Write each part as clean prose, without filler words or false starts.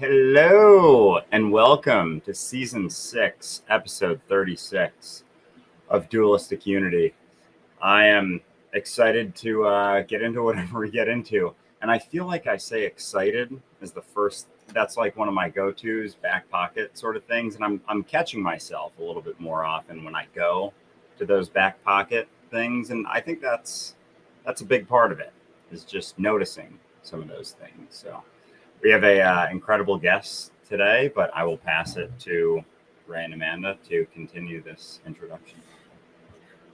Hello and welcome to Season 6, Episode 36 of Dualistic Unity. I am excited to get into whatever we get into. And I feel like I say excited as the first, that's like one of my go-tos, back pocket sort of things. And I'm catching myself a little bit more often when I go to those back pocket things. And I think that's a big part of it, is just noticing some of those things. So we have a incredible guest today, but I will pass it to Ray and Amanda to continue this introduction.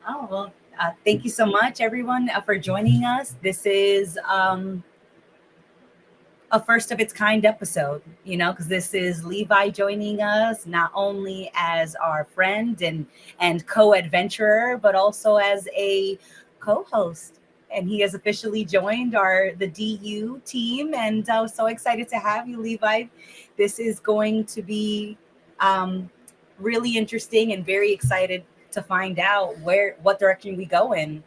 Oh, well, thank you so much, everyone, for joining us. This is a first of its kind episode, because this is Levi joining us, not only as our friend and co-adventurer, but also as a co-host. And he has officially joined the DU team, and I was so excited to have you, Levi. This is going to be really interesting, and very excited to find out what direction we go in,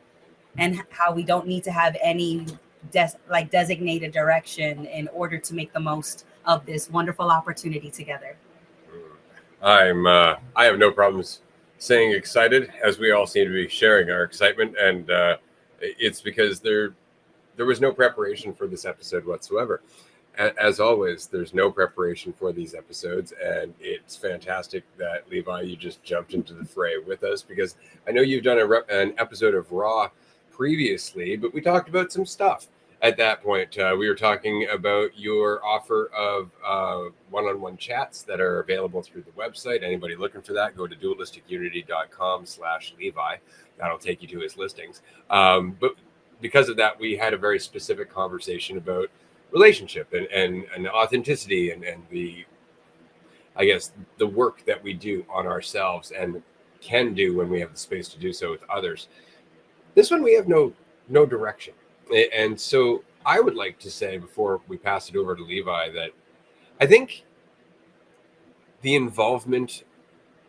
and how we don't need to have any designated direction in order to make the most of this wonderful opportunity together. I have no problems saying excited, as we all seem to be sharing our excitement, and it's because there was no preparation for this episode whatsoever. As always, there's no preparation for these episodes, and it's fantastic that, Levi, you just jumped into the fray with us, because I know you've done an episode of Raw previously, but we talked about some stuff at that point. We were talking about your offer of one-on-one chats that are available through the website. Anybody looking for that, go to dualisticunity.com/Levi. That'll take you to his listings. But because of that, we had a very specific conversation about relationship and authenticity and the work that we do on ourselves and can do when we have the space to do so with others. This one, we have no direction. And so I would like to say, before we pass it over to Levi, that I think the involvement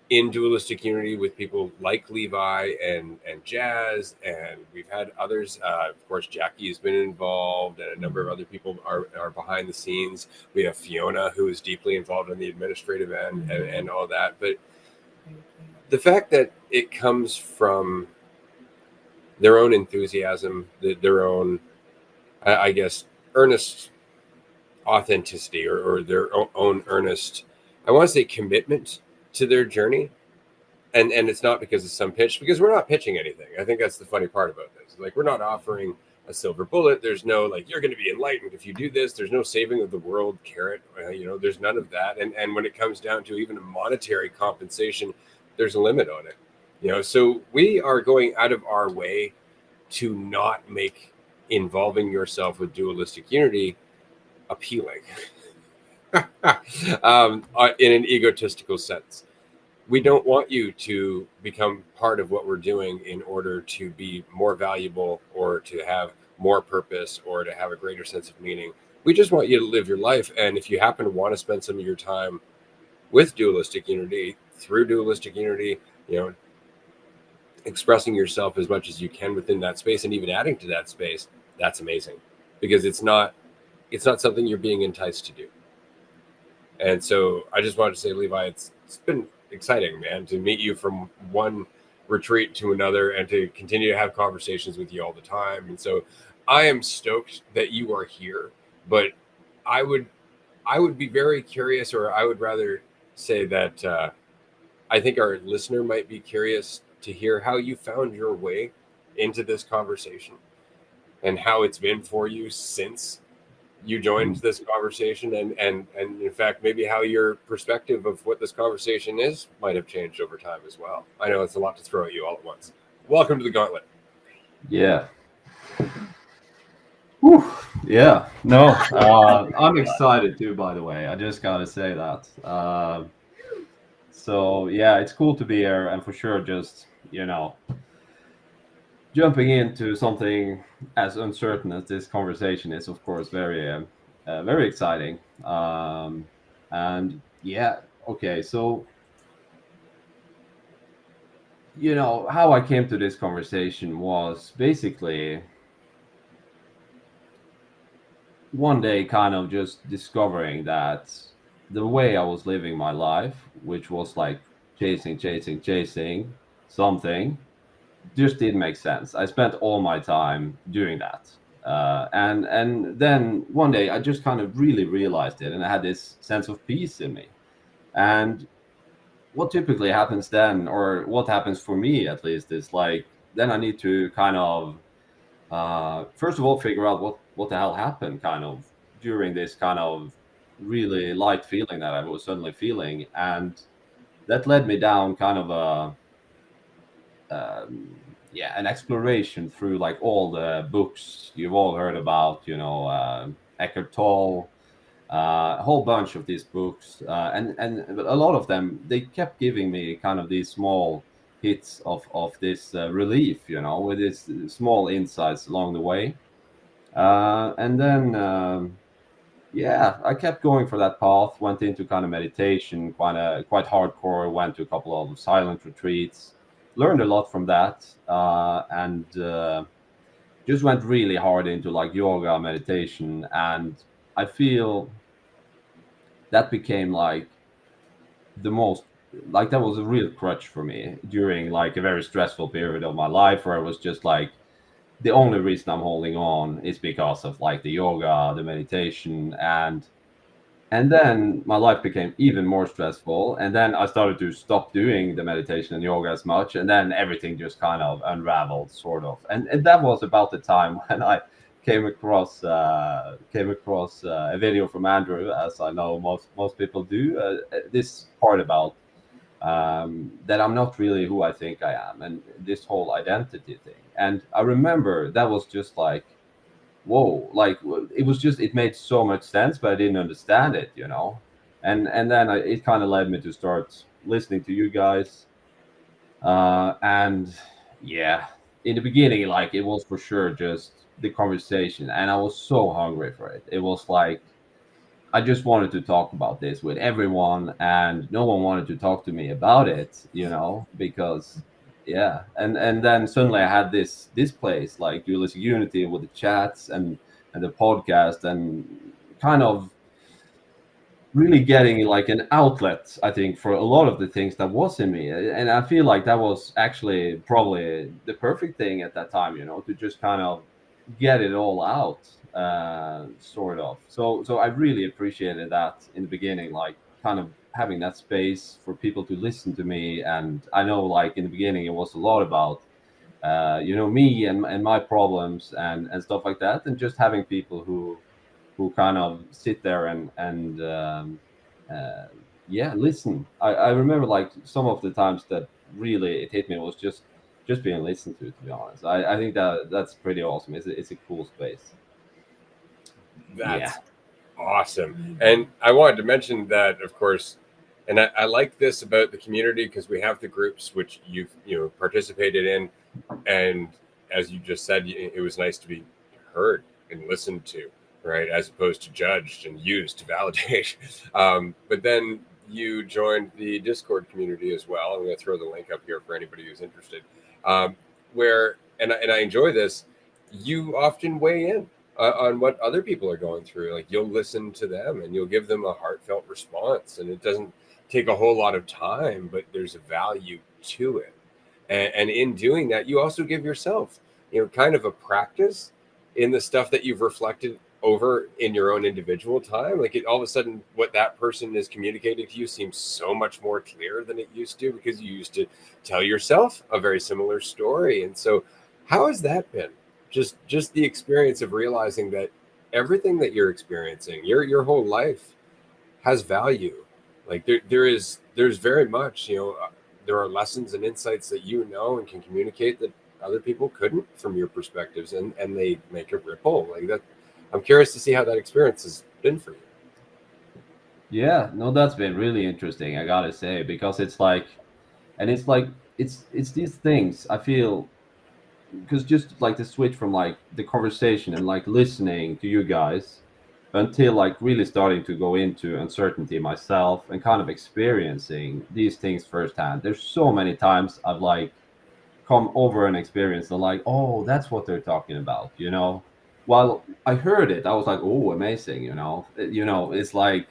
in Dualistic Unity with people like Levi and Jazz, and we've had others, of course, Jackie has been involved, and a number of other people are behind the scenes. We have Fiona, who is deeply involved on the administrative end, and all that. But the fact that it comes from their own enthusiasm, their own, earnest authenticity, or their own earnest, I want to say, commitment to their journey. And it's not because of some pitch, because we're not pitching anything. I think that's the funny part about this. Like, we're not offering a silver bullet. There's no, you're going to be enlightened if you do this. There's no saving of the world carrot. There's none of that. And when it comes down to even a monetary compensation, there's a limit on it. So we are going out of our way to not make involving yourself with Dualistic Unity appealing in an egotistical sense. We don't want you to become part of what we're doing in order to be more valuable, or to have more purpose, or to have a greater sense of meaning. We just want you to live your life. And if you happen to want to spend some of your time with Dualistic Unity, through Dualistic Unity, expressing yourself as much as you can within that space, and even adding to that space, that's amazing, because it's not something you're being enticed to do. And so I just wanted to say, Levi, it's been exciting, man, to meet you from one retreat to another, and to continue to have conversations with you all the time. And so I am stoked that you are here, but I would be very curious, or I would rather say that I think our listener might be curious to hear how you found your way into this conversation, and how it's been for you since you joined this conversation, and in fact, maybe how your perspective of what this conversation is might have changed over time as well. I know it's a lot to throw at you all at once. Welcome to the Gauntlet. Yeah. Whew. Yeah. No, I'm excited too, by the way. I just got to say that. So yeah, it's cool to be here, and for sure, just, jumping into something as uncertain as this conversation is, of course, very exciting. And yeah, okay, so how I came to this conversation was basically one day kind of just discovering that the way I was living my life, which was like chasing something, just didn't make sense. I spent all my time doing that. And then one day I just kind of really realized it, and I had this sense of peace in me. And what typically happens then, or what happens for me at least, is like then I need to kind of first of all figure out what the hell happened, kind of during this kind of really light feeling that I was suddenly feeling, and that led me down kind of a yeah, an exploration through like all the books you've all heard about, Eckhart Tolle, a whole bunch of these books, and a lot of them they kept giving me kind of these small hits of this relief, with these small insights along the way, and then. Yeah, I kept going for that path. Went into kind of meditation, quite hardcore. Went to a couple of silent retreats, learned a lot from that, and just went really hard into like yoga, meditation, and I feel that became like the most like that was a real crutch for me during like a very stressful period of my life where I was just like the only reason I'm holding on is because of like the yoga, the meditation, and then my life became even more stressful, and then I started to stop doing the meditation and yoga as much, and then everything just kind of unraveled sort of, and that was about the time when I came across a video from Andrew, as I know most people do, this part about that I'm not really who I think I am, and this whole identity thing. And I remember that was just like, whoa, like it was just it made so much sense, but I didn't understand it. And then it kind of led me to start listening to you guys, and yeah, in the beginning, like it was for sure just the conversation, and I was so hungry for it. It was like I just wanted to talk about this with everyone, and no one wanted to talk to me about it, because yeah, and then suddenly I had this place like Dualistic Unity with the chats and the podcast, and kind of really getting like an outlet, I think, for a lot of the things that was in me, and I feel like that was actually probably the perfect thing at that time, to just kind of get it all out, sort of. So I really appreciated that in the beginning, like kind of having that space for people to listen to me. And I know, like in the beginning, it was a lot about me and my problems and stuff like that, and just having people who kind of sit there and uh, yeah, listen. I remember like some of the times that really it hit me was just being listened to be honest. I think that's pretty awesome. It's a cool space. Yeah. That's awesome. And I wanted to mention that, of course, and I like this about the community because we have the groups which you've participated in, and as you just said, it was nice to be heard and listened to, right, as opposed to judged and used to validate. But then you joined the Discord community as well. I'm going to throw the link up here for anybody who's interested. Where and I enjoy this. You often weigh in on what other people are going through. Like you'll listen to them and you'll give them a heartfelt response, and it doesn't take a whole lot of time, but there's a value to it. And in doing that, you also give yourself, kind of a practice in the stuff that you've reflected over in your own individual time. Like all of a sudden, what that person is communicating to you seems so much more clear than it used to, because you used to tell yourself a very similar story. And so how has that been? Just the experience of realizing that everything that you're experiencing, your whole life has value. Like there's very much, there are lessons and insights that and can communicate that other people couldn't from your perspectives, and they make a ripple like that. I'm curious to see how that experience has been for you. Yeah, no, that's been really interesting, I gotta say, because it's like, and it's these things I feel, because just like the switch from like the conversation and like listening to you guys until like really starting to go into uncertainty myself and kind of experiencing these things firsthand. There's so many times I've like come over an experience and like, oh, that's what they're talking about, while I heard it, I was like, "Oh, amazing!" It's like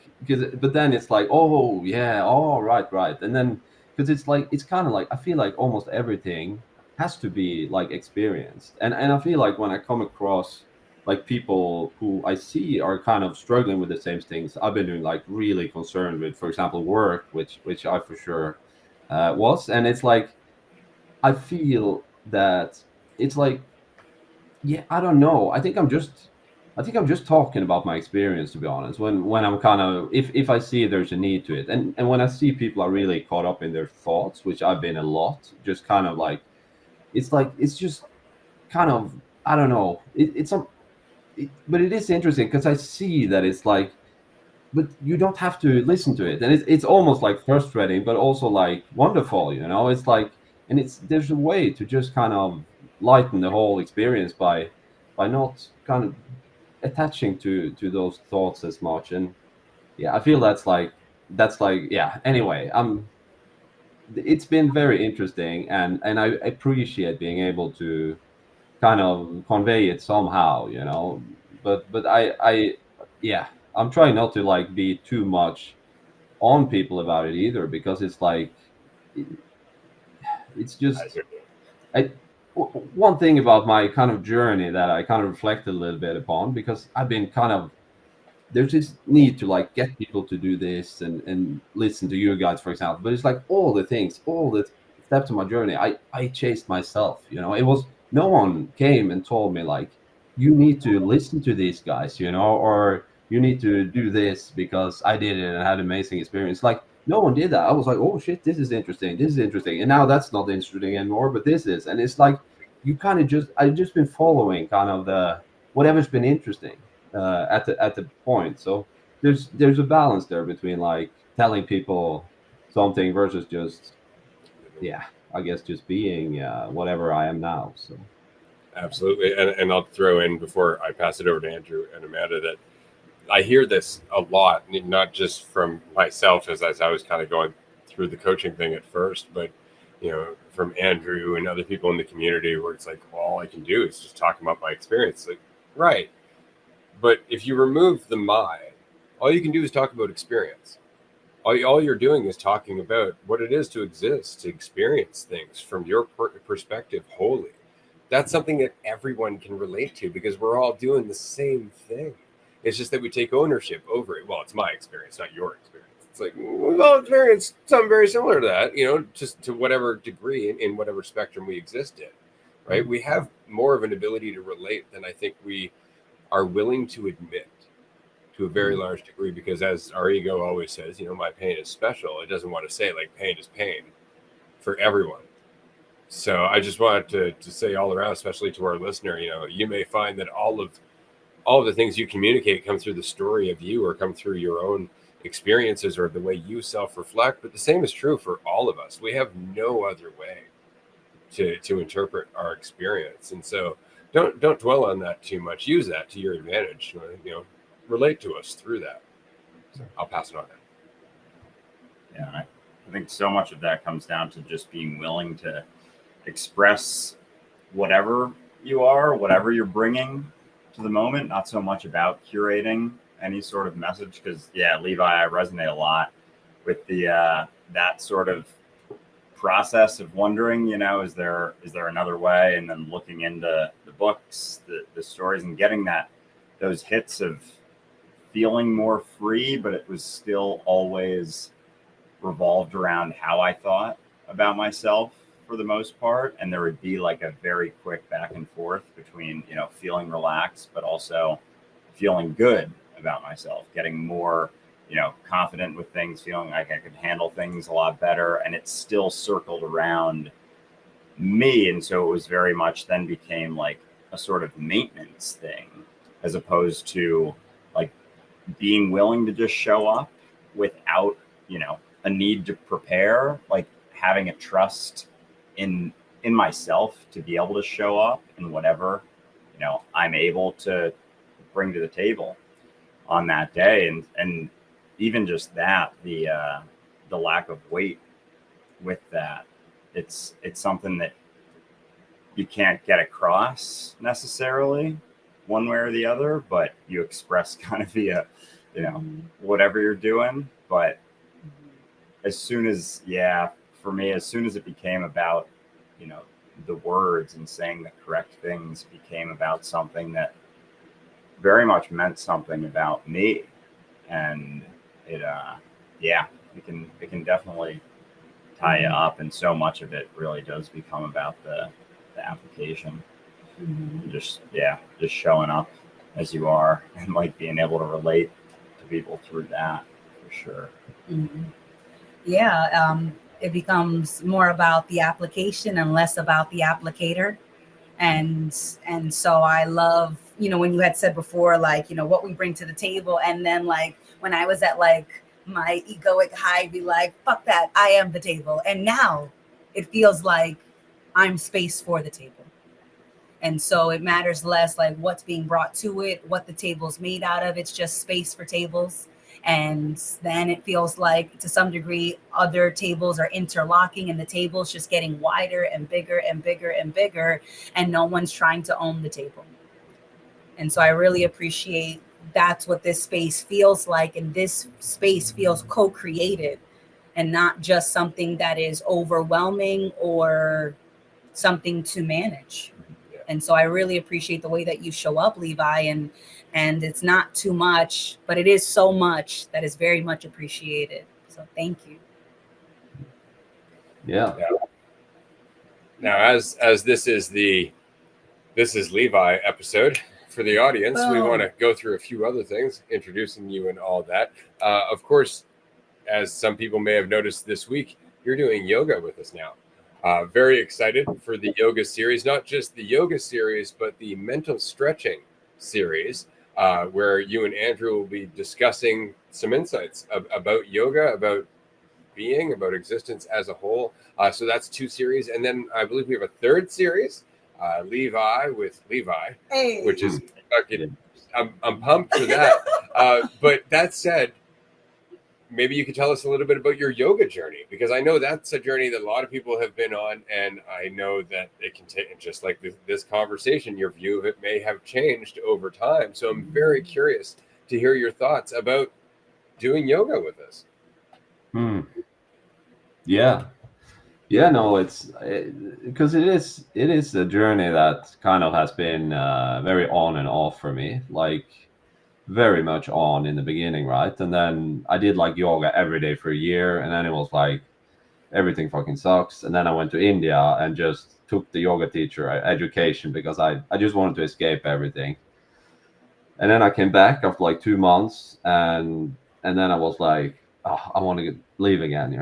but then it's like, "Oh, yeah, oh, right," and then because it's like it's kind of like I feel like almost everything has to be like experienced, and I feel like when I come across like people who I see are kind of struggling with the same things I've been doing, like really concerned with, for example, work, which I for sure was, and it's like I feel that it's like yeah, I don't know. I think I'm just talking about my experience, to be honest. When I'm kind of if I see there's a need to it, and when I see people are really caught up in their thoughts, which I've been a lot, just kind of like it's just kind of I don't know. But it is interesting because I see that it's like, but you don't have to listen to it, and it's almost like frustrating, but also like wonderful. It's like, and it's there's a way to just kind of lighten the whole experience by not kind of attaching to those thoughts as much. And yeah, I feel that's like yeah. Anyway, it's been very interesting, and I appreciate being able to kind of convey it somehow, but I yeah, I'm trying not to like be too much on people about it either, because it's like it's just I one thing about my kind of journey that I kind of reflected a little bit upon, because I've been kind of there's this need to like get people to do this and listen to you guys, for example. But it's like all the things, all the steps of my journey, I chased myself. It was no one came and told me like you need to listen to these guys, or you need to do this because I did it and had an amazing experience. Like no one did that. I was like, oh shit, this is interesting. This is interesting, and now that's not interesting anymore, but this is, and it's like you kind of just I've just been following kind of the whatever's been interesting at the point. So there's a balance there between like telling people something versus just yeah, I guess just being whatever I am now. So Absolutely. And I'll throw in before I pass it over to Andrew and Amanda that I hear this a lot, not just from myself as I was kind of going through the coaching thing at first, but from Andrew and other people in the community, where it's like, well, all I can do is just talk about my experience. Like, right. But if you remove the my, all you can do is talk about experience. All you're doing is talking about what it is to exist, to experience things from your perspective wholly. That's something that everyone can relate to because we're all doing the same thing. It's just that we take ownership over it. Well, it's my experience, not your experience. It's like we've all experienced something very similar to that, just to whatever degree in whatever spectrum we exist in, right? We have more of an ability to relate than I think we are willing to admit to a very large degree, because as our ego always says, my pain is special. It doesn't want to say like pain is pain for everyone. So I just wanted to say all around, especially to our listener, you may find that all of the things you communicate come through the story of you or come through your own experiences or the way you self-reflect. But the same is true for all of us. We have no other way to interpret our experience. And so don't dwell on that too much. Use that to your advantage. Relate to us through that. So I'll pass it on. Yeah, I think so much of that comes down to just being willing to express whatever you are, whatever you're bringing to the moment, not so much about curating any sort of message. Because yeah, Levi, I resonate a lot with the that sort of process of wondering, is there another way, and then looking into the books, the stories, and getting those hits of feeling more free, but it was still always revolved around how I thought about myself for the most part. And there would be like a very quick back and forth between, feeling relaxed, but also feeling good about myself, getting more, confident with things, feeling like I could handle things a lot better. And it still circled around me. And so it was very much then became like a sort of maintenance thing, as opposed to like being willing to just show up without, a need to prepare, like having a trust in myself to be able to show up in whatever, I'm able to bring to the table on that day. And even just that, the lack of weight with that, it's something that you can't get across necessarily one way or the other, but you express kind of via, whatever you're doing. But as soon as, for me, as soon as it became about, the words and saying the correct things became about something that very much meant something about me. And it can definitely tie you up, and so much of it really does become about the application. Just showing up as you are, and like being able to relate to people through that, for sure. It becomes more about the application and less about the applicator. And so I love, when you had said before, like, what we bring to the table. And then like when I was at like my egoic high, be like, fuck that, I am the table. And now it feels like I'm space for the table. And so it matters less like what's being brought to it, what the table's made out of. It's just space for tables. And then it feels like, to some degree, other tables are interlocking, and the table's just getting wider and bigger and bigger and bigger, and no one's trying to own the table. And so I really appreciate that's what this space feels like. And this space feels co-created and not just something that is overwhelming or something to manage. And so I really appreciate the way that you show up, Levi, and it's not too much, but it is so much that is very much appreciated. So thank you. Yeah. Now, as this is Levi episode for the audience, we want to go through a few other things, introducing you and all that. Of course, as some people may have noticed this week, you're doing yoga with us now. Very excited for the yoga series, not just the yoga series, but the mental stretching series, where you and Andrew will be discussing some insights about yoga, about being, about existence as a whole. So that's 2 series. And then I believe we have a 3rd series, Levi with Levi, which is, I'm pumped for that. But that said, maybe you could tell us a little bit about your yoga journey, because I know that's a journey that a lot of people have been on. And I know that it can take, just like this conversation, your view of it may have changed over time. So I'm very curious to hear your thoughts about doing yoga with us. No, it's because it is a journey that kind of has been very on and off for me, like very much on in the beginning, right? And then I did like yoga every day for a year, and then it was like everything fucking sucks. And then I went to India and just took the yoga teacher education because I just wanted to escape everything. And then I came back after like 2 months, and then I was like, oh, I want to leave again,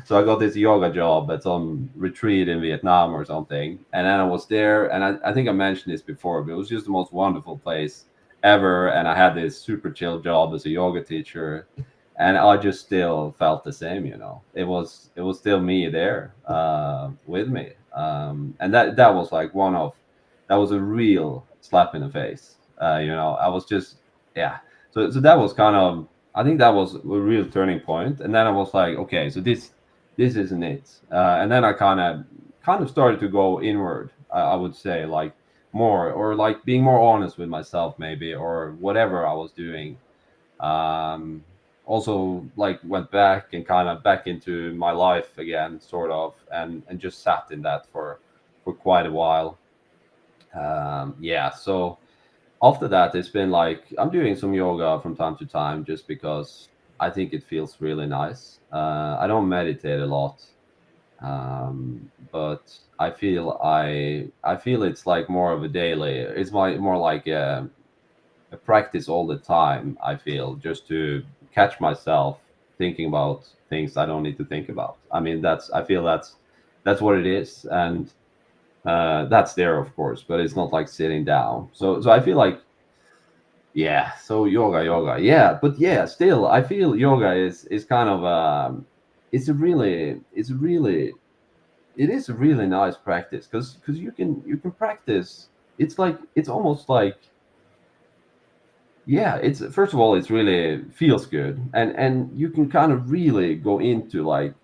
So I got this yoga job at some retreat in Vietnam or something, and then I was there, and I think I mentioned this before, but it was just the most wonderful place ever. And I had this super chill job as a yoga teacher, and I just still felt the same. It was still me there with me, and that was like that was a real slap in the face. I was just so that was kind of, I think that was a real turning point. And then I was like, okay, so this isn't it. And then I kind of started to go inward. I would say, like, more, or like being more honest with myself, maybe, or whatever I was doing. Also, like, went back and kind of back into my life again, sort of, and just sat in that for quite a while. So after that, it's been like I'm doing some yoga from time to time, just because I think it feels really nice. I don't meditate a lot, but I feel it's like more of a daily. It's more like a practice all the time. I feel, just to catch myself thinking about things I don't need to think about. I mean, I feel that's what it is, and that's there, of course, but it's not like sitting down. So I feel like, so yoga, but still I feel yoga is kind of it is a really nice practice, because you can practice. It's almost like, it's, first of all, it's really feels good, and you can kind of really go into like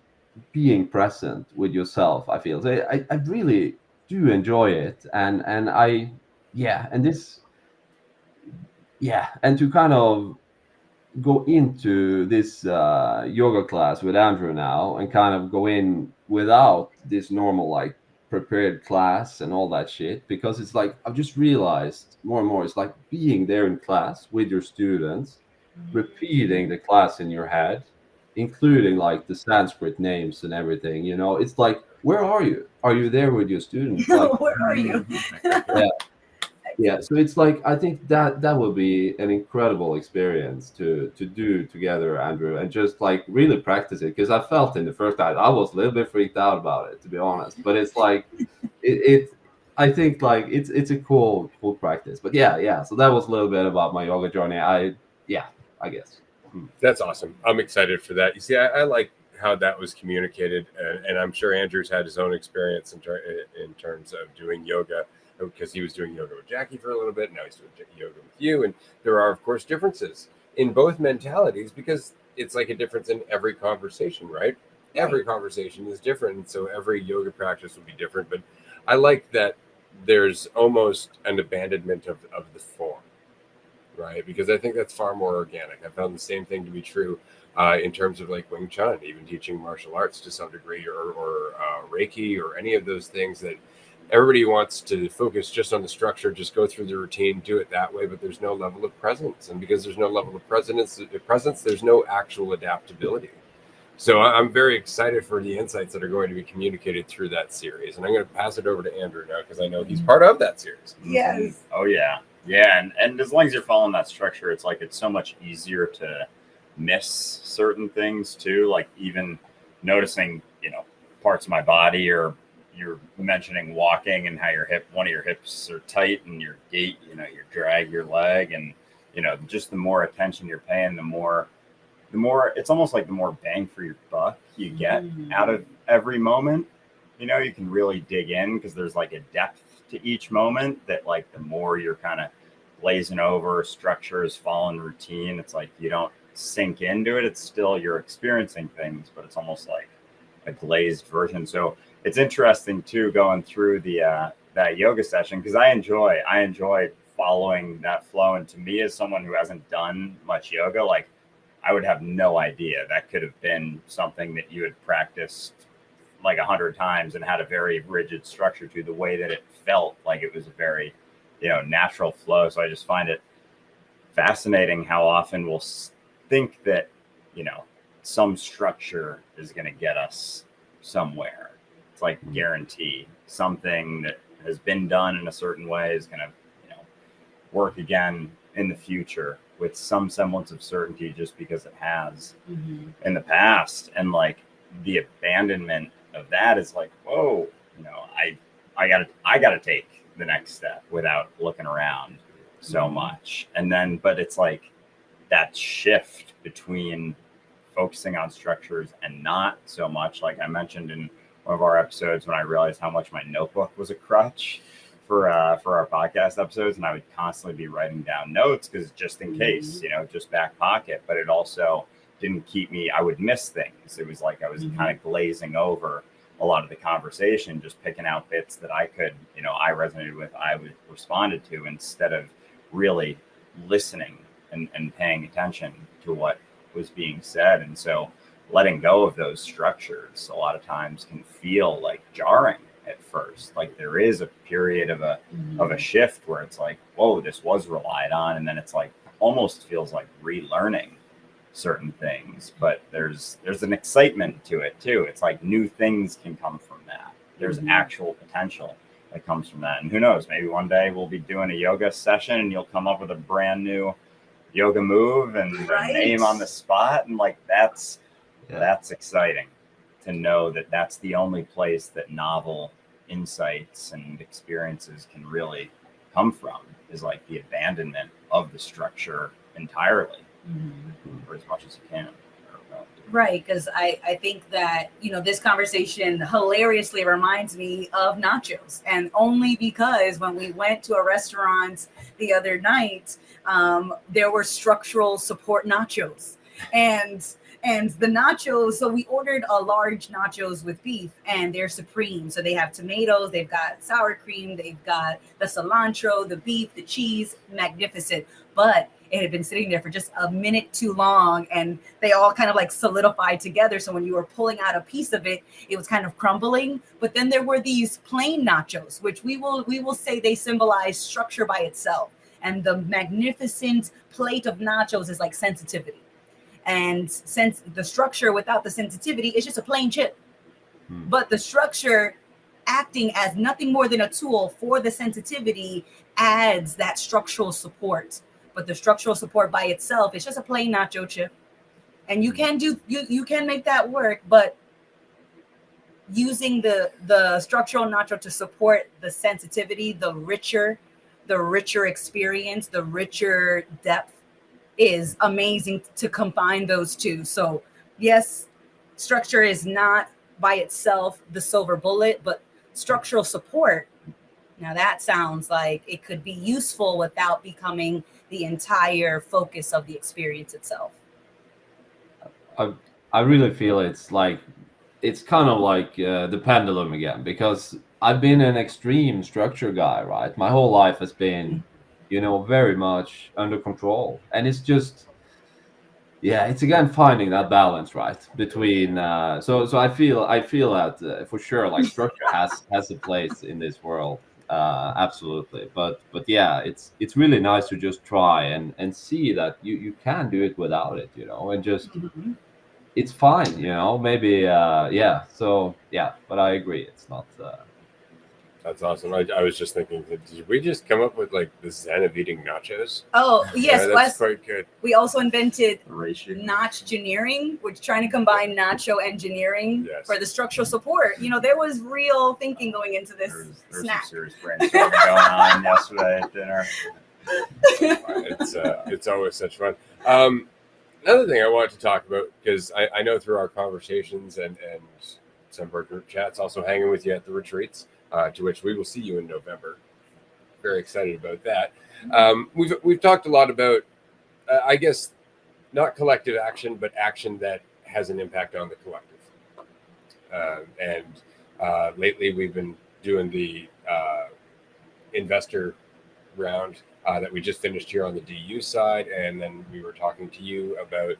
being present with yourself. I feel, so I really do enjoy it, and I and this yeah, and to kind of go into this yoga class with Andrew now and kind of go in without this normal like prepared class and all that shit, because it's like I've just realized more and more it's like being there in class with your students, repeating the class in your head, including like the Sanskrit names and everything, you know. It's like, where are you? Are you there with your students? Like, Where are you? yeah, yeah, so it's like I think that that will be an incredible experience to do together, Andrew, and just like really practice it, because I felt in the first time I was a little bit freaked out about it, to be honest, but it's like it I think like it's a cool practice. But yeah, so that was a little bit about my yoga journey. I guess. That's awesome. I'm excited for that. You see, I like how that was communicated, and I'm sure Andrew's had his own experience in terms of doing yoga, because he was doing yoga with Jackie for a little bit. Now he's doing yoga with you, and there are, of course, differences in both mentalities, because it's like a difference in every conversation, right? Every conversation is different, and so every yoga practice will be different. But I like that there's almost an abandonment of the form, right? Because I think that's far more organic. I found the same thing to be true in terms of like Wing Chun, even teaching martial arts to some degree, or Reiki, or any of those things that everybody wants to focus just on the structure, just go through the routine, do it that way, but there's no level of presence. And because there's no level of presence, there's no actual adaptability. So I'm very excited for the insights that are going to be communicated through that series. And I'm going to pass it over to Andrew now, because I know he's part of that series. Yes. Oh, yeah. Yeah. And as long as you're following that structure, it's like it's so much easier to miss certain things too. Like even noticing, parts of my body, or you're mentioning walking and how one of your hips are tight, and your gait, you drag your leg, and, just the more attention you're paying, the more it's almost like the more bang for your buck you get out of every moment. You can really dig in, because there's like a depth to each moment that, like, the more you're kind of glazing over structures, following routine, it's like you don't sink into it. It's still, you're experiencing things, but it's almost like a glazed version. So it's interesting too, going through the that yoga session, because I enjoy following that flow. And to me, as someone who hasn't done much yoga, like, I would have no idea that could have been something that you had practiced like 100 times and had a very rigid structure to. The way that it felt like it was a very, natural flow. So I just find it fascinating how often we'll think that, some structure is going to get us somewhere. It's like guarantee something that has been done in a certain way is going to, work again in the future with some semblance of certainty, just because it has in the past. And like the abandonment of that is like, whoa, I gotta take the next step without looking around so much. And then, but it's like that shift between focusing on structures and not so much. Like I mentioned in one of our episodes, when I realized how much my notebook was a crutch for our podcast episodes, and I would constantly be writing down notes, because just in case, just back pocket. But it also didn't keep me, I would miss things. It was like I was kind of glazing over a lot of the conversation, just picking out bits that I could, I resonated with, I would responded to, instead of really listening and paying attention to what was being said. And so letting go of those structures a lot of times can feel like jarring at first. Like there is a period of a shift where it's like, whoa, this was relied on. And then it's like almost feels like relearning certain things. But there's an excitement to it too. It's like new things can come from that. There's actual potential that comes from that. And who knows, maybe one day we'll be doing a yoga session and you'll come up with a brand new yoga move and a name on the spot. And like that's exciting to know that that's the only place that novel insights and experiences can really come from, is like the abandonment of the structure entirely, or as much as you can. Right, because I think that, this conversation hilariously reminds me of nachos. And only because when we went to a restaurant the other night, there were structural support nachos. And And the nachos, so we ordered a large nachos with beef, and they're supreme. So they have tomatoes, they've got sour cream, they've got the cilantro, the beef, the cheese, magnificent. But it had been sitting there for just a minute too long, and they all kind of like solidified together. So when you were pulling out a piece of it, it was kind of crumbling. But then there were these plain nachos, which we will say they symbolize structure by itself. And the magnificent plate of nachos is like sensitivity. And since the structure without the sensitivity is just a plain chip, but the structure acting as nothing more than a tool for the sensitivity adds that structural support. But the structural support by itself is just a plain nacho chip. And you can do you can make that work, but using the structural nacho to support the sensitivity, the richer experience, the richer depth is amazing to combine those two. So yes, structure is not by itself the silver bullet, but structural support, now that sounds like it could be useful without becoming the entire focus of the experience itself. I really feel it's kind of like the pendulum again, because I've been an extreme structure guy, right? My whole life has been, very much under control, and it's just, yeah, it's again finding that balance, right, between. So I feel that for sure, like structure has a place in this world, absolutely. But yeah, it's really nice to just try and see that you can do it without it, and just. It's fine, maybe, yeah. So, yeah, but I agree. It's not. That's awesome. I was just thinking, did we just come up with like the zen of eating nachos? Oh, yes. Yeah, that's quite good. We also invented notch-gineering, which trying to combine nacho engineering for the structural support. There was real thinking going into this snack. Some serious brainstorming going on yesterday at dinner. It's always such fun. Another thing I wanted to talk about, because I know through our conversations and some of our group chats, also hanging with you at the retreats, to which we will see you in November. Very excited about that. We've talked a lot about, I guess, not collective action, but action that has an impact on the collective. And lately we've been doing the investor round that we just finished here on the DU side, and then we were talking to you about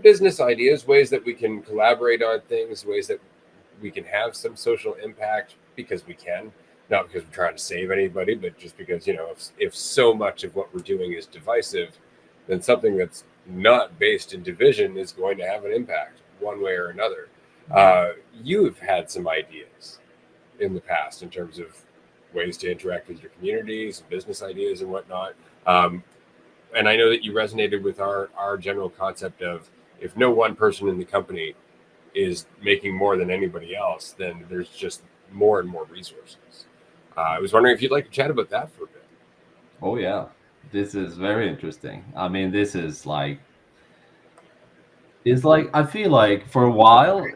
business ideas, ways that we can collaborate on things, ways that we can have some social impact, because we can, not because we're trying to save anybody, but just because, if so much of what we're doing is divisive, then something that's not based in division is going to have an impact one way or another. You've had some ideas in the past in terms of ways to interact with your communities, business ideas and whatnot. And I know that you resonated with our general concept of, if no one person in the company is making more than anybody else, then there's just more and more resources. I was wondering if you'd like to chat about that for a bit. Oh yeah, this is very interesting. I mean, this is it's like, I feel like for a while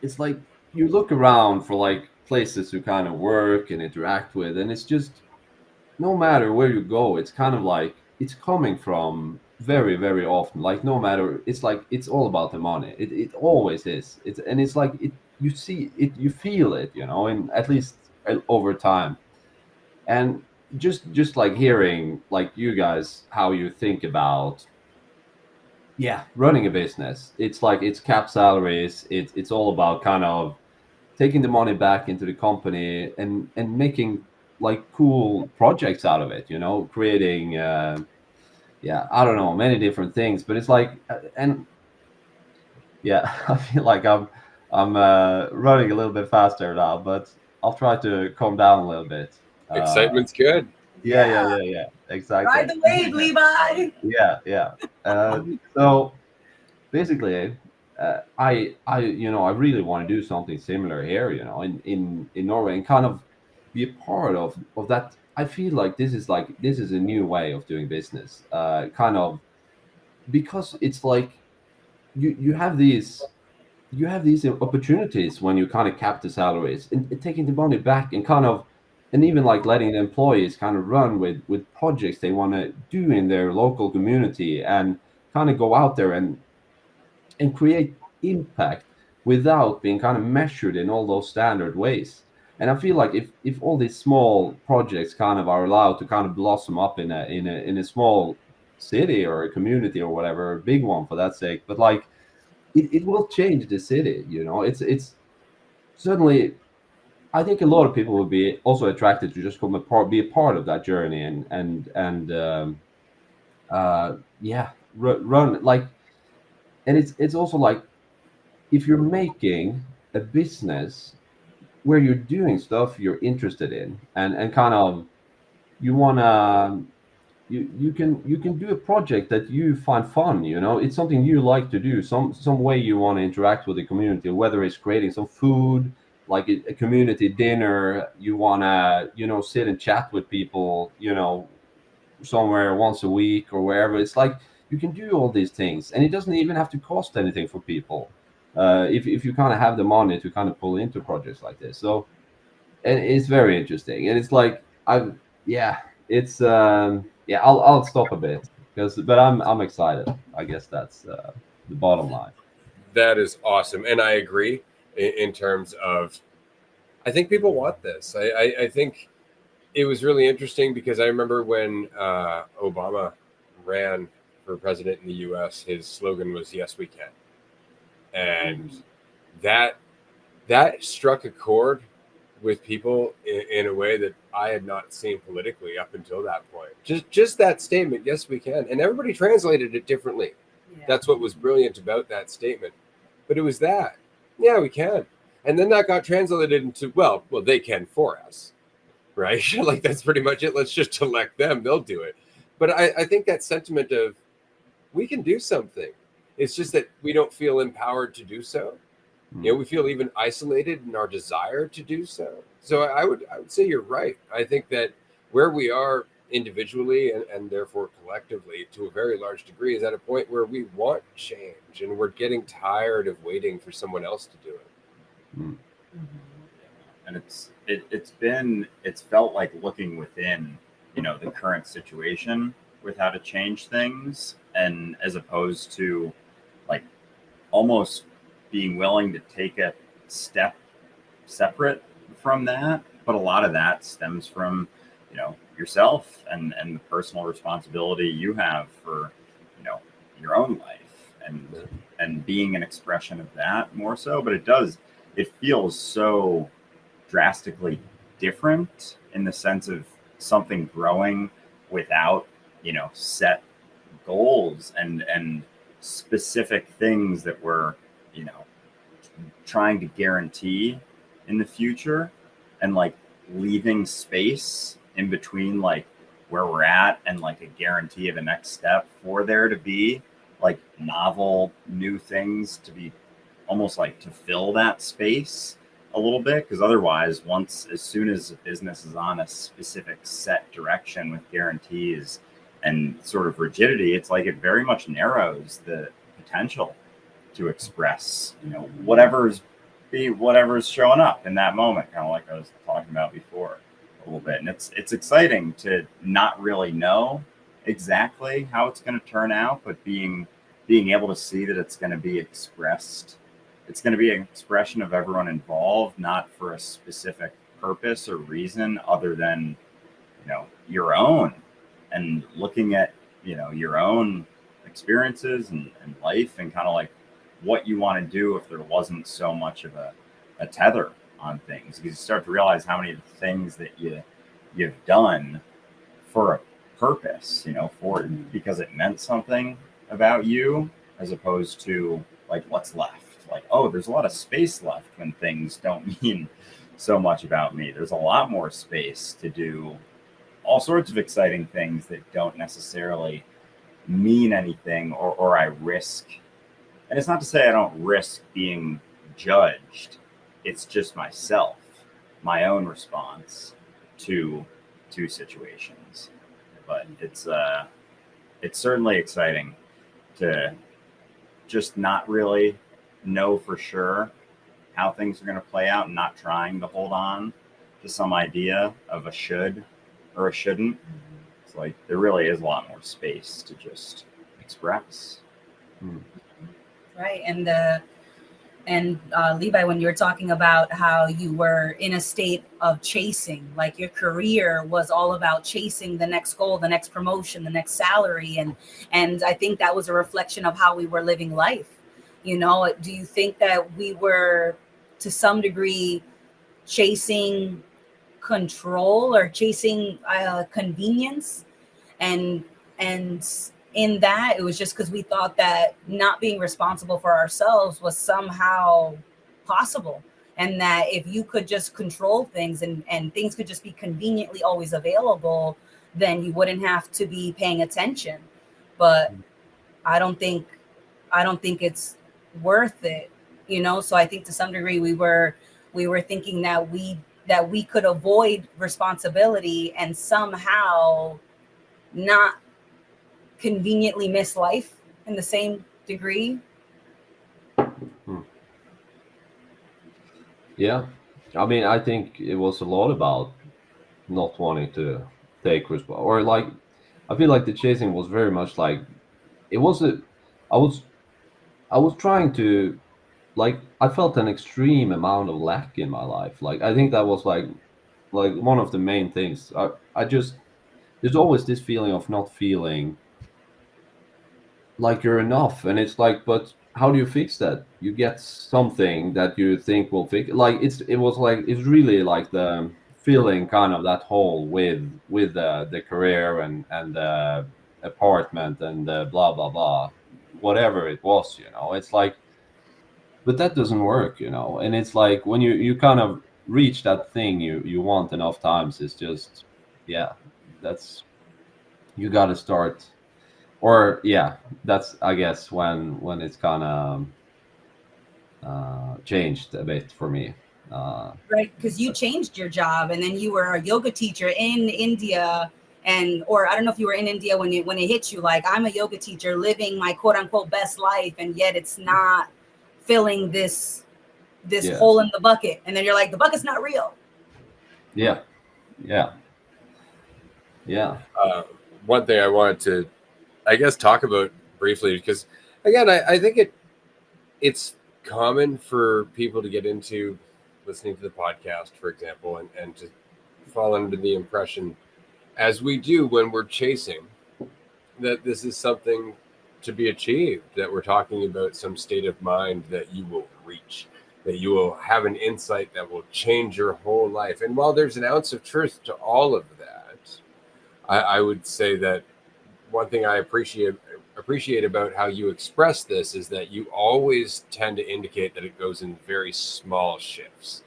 it's like you look around for like places to kind of work and interact with, and it's just, no matter where you go, it's kind of like it's coming from very, very often, like no matter, it's like it's all about the money. It always is. It's like you see it, you feel it, and at least over time. And just like hearing like you guys, how you think about running a business. It's like it's cap salaries. It's all about kind of taking the money back into the company and making like cool projects out of it, creating I don't know, many different things. But it's like and I feel like I'm running a little bit faster now, but I'll try to calm down a little bit. Excitement's good. Yeah, exactly. Ride the wave, Levi. Yeah. So basically, I really want to do something similar here, in Norway, and kind of be a part of that. I feel like this is a new way of doing business, kind of, because it's like you have these opportunities when you kind of cap the salaries and taking the money back, and kind of, and even like letting the employees kind of run with projects they want to do in their local community, and kind of go out there and and create impact without being kind of measured in all those standard ways. And I feel like if all these small projects kind of are allowed to kind of blossom up in a small city or a community or whatever, a big one for that sake, but like it will change the city. You know, it's certainly. I think a lot of people will be also attracted to just come a part, be a part of that journey, and yeah, run like. And it's also like if you're making a business where you're doing stuff you're interested in, and kind of you wanna you can do a project that you find fun. You know, it's something you like to do, some way you want to interact with the community, whether it's creating some food like a community dinner, you want to, you know, sit and chat with people, you know, somewhere once a week or wherever. It's like you can do all these things and it doesn't even have to cost anything for people, if you kind of have the money to kind of pull into projects like this. So, and it's very interesting, and it's like yeah, it's yeah, I'll stop a bit because but I'm excited. I guess that's the bottom line. That is awesome, and I agree in terms of I think people want this. I think it was really interesting because I remember when Obama ran for president in the U.S., his slogan was "Yes, we can," and that struck a chord with people in a way that I had not seen politically up until that point. Just that statement, "Yes, we can," and everybody translated it differently. Yeah. That's what was brilliant about that statement. But it was that, yeah, we can, and then that got translated into well, they can for us, right? Like that's pretty much it. Let's just elect them; they'll do it. But I think that sentiment of we can do something. It's just that we don't feel empowered to do so. You know, we feel even isolated in our desire to do so. So I would say you're right. I think that where we are individually and therefore collectively to a very large degree is at a point where we want change and we're getting tired of waiting for someone else to do it. Mm. And it's felt like looking within, you know, the current situation with how to change things, and as opposed to like almost being willing to take a step separate from that. But a lot of that stems from, you know, yourself and the personal responsibility you have for, you know, your own life and being an expression of that more so. But it feels so drastically different in the sense of something growing without, you know, set goals and specific things that we're, you know, trying to guarantee in the future, and like leaving space in between like where we're at and like a guarantee of a next step for there to be like novel new things to be almost like to fill that space a little bit. Because otherwise, as soon as a business is on a specific set direction with guarantees and sort of rigidity, it's like it very much narrows the potential to express, you know, whatever's showing up in that moment, kind of like I was talking about before a little bit. And it's exciting to not really know exactly how it's going to turn out, but being able to see that it's going to be expressed. It's going to be an expression of everyone involved, not for a specific purpose or reason other than, you know, your own, and looking at, you know, your own experiences and life, and kind of like what you want to do if there wasn't so much of a tether on things. Because you start to realize how many of the things that you've done for a purpose, you know, because it meant something about you, as opposed to like what's left. Like, oh, there's a lot of space left when things don't mean so much about me. There's a lot more space to do all sorts of exciting things that don't necessarily mean anything, or I risk. And it's not to say I don't risk being judged. It's just myself, my own response to situations. But it's certainly exciting to just not really know for sure how things are going to play out, and not trying to hold on to some idea of a should or a shouldn't. It's like there really is a lot more space to just express. Mm. Right. And Levi, when you were talking about how you were in a state of chasing, like your career was all about chasing the next goal, the next promotion, the next salary, and I think that was a reflection of how we were living life. You know, do you think that we were to some degree chasing control or chasing convenience, and and in that it was just because we thought that not being responsible for ourselves was somehow possible, and that if you could just control things and things could just be conveniently always available, then you wouldn't have to be paying attention. But i don't think I don't think it's worth it, you know. So I think to some degree we were thinking that we could avoid responsibility and somehow not conveniently miss life in the same degree. Hmm. Yeah, I mean, I think it was a lot about not wanting to take responsibility, or like, I feel like the chasing was very much like it was a. I was I was trying to, like, I felt an extreme amount of lack in my life. Like I think that was like one of the main things. I just, there's always this feeling of not feeling like you're enough, and it's like, but how do you fix that? You get something that you think will fix, like it was like it's really like the filling kind of that hole with the career and the apartment and the blah blah blah, whatever it was, you know. It's like, but that doesn't work, you know. And it's like when you kind of reach that thing you want enough times, it's just, yeah, that's, you got to start. Or yeah, that's, I guess, when it's kind of changed a bit for me. Right, because you changed your job and then you were a yoga teacher in India, and or I don't know if you were in India when it hit you, like, I'm a yoga teacher living my quote unquote best life, and yet it's not filling this Yeah, hole in the bucket, and then you're like, the bucket's not real. yeah, yeah, yeah. Uh, One thing I wanted to, I guess, talk about briefly, because again, I think it's common for people to get into listening to the podcast, for example, and to fall under the impression, as we do when we're chasing, that this is something to be achieved, that we're talking about some state of mind that you will reach, that you will have an insight that will change your whole life. And while there's an ounce of truth to all of that, I would say that one thing I appreciate about how you express this is that you always tend to indicate that it goes in very small shifts.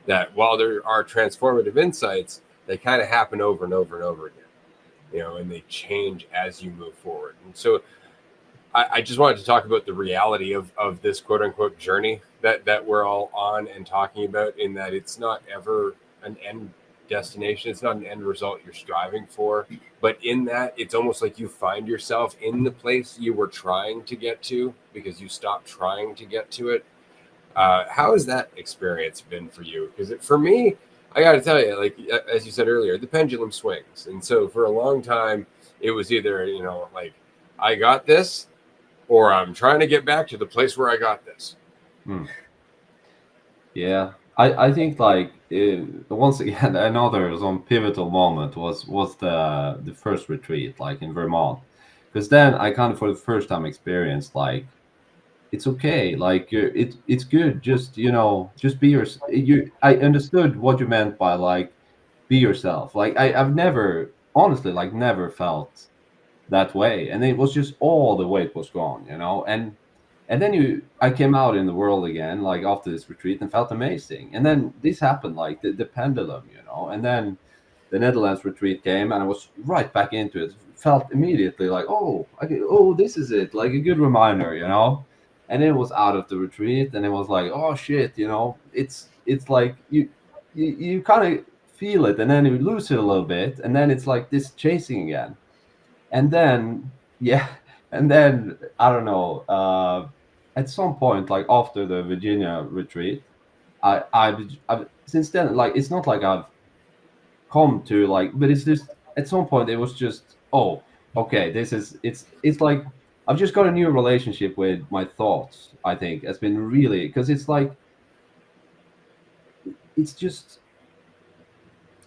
That while there are transformative insights, they kind of happen over and over and over again, you know, and they change as you move forward. And so I just wanted to talk about the reality of this quote unquote journey that we're all on and talking about, in that it's not ever an end destination. It's not an end result you're striving for, but in that it's almost like you find yourself in the place you were trying to get to because you stopped trying to get to it. How has that experience been for you? Because for me, I got to tell you, like, as you said earlier, the pendulum swings. And so for a long time, it was either, you know, like, I got this, or I'm trying to get back to the place where I got this. Hmm. Yeah, I think like once again another some pivotal moment was the first retreat, like in Vermont, because then I kind of for the first time experienced like it's okay, like it's good, just, you know, just be you. I understood what you meant by like be yourself. Like I've never, honestly, like never felt that way, and it was just all the weight was gone, you know. And then I came out in the world again, like after this retreat, and felt amazing. And then this happened, like the pendulum, you know. And then the Netherlands retreat came, and I was right back into it. Felt immediately like, oh, oh, this is it, like a good reminder, you know. And it was out of the retreat, and it was like, oh shit, you know, it's like you kind of feel it, and then you lose it a little bit, and then it's like this chasing again. And then yeah, and then I don't know, at some point, like after the Virginia retreat, I've since then, like it's not like I've come to like, but it's just at some point it was just, oh, okay, this is, it's like I've just got a new relationship with my thoughts. I think it's been really, because it's like it's just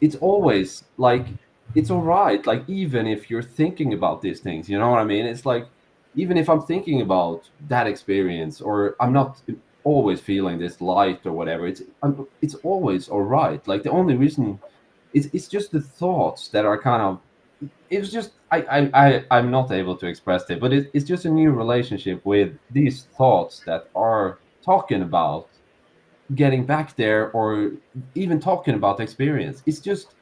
it's always like it's all right. Like even if you're thinking about these things, you know what I mean? It's like even if I'm thinking about that experience, or I'm not always feeling this light or whatever, it's always all right. Like the only reason it's just the thoughts that are kind of it's just I'm not able to express it, but it's just a new relationship with these thoughts that are talking about getting back there, or even talking about the experience. It's just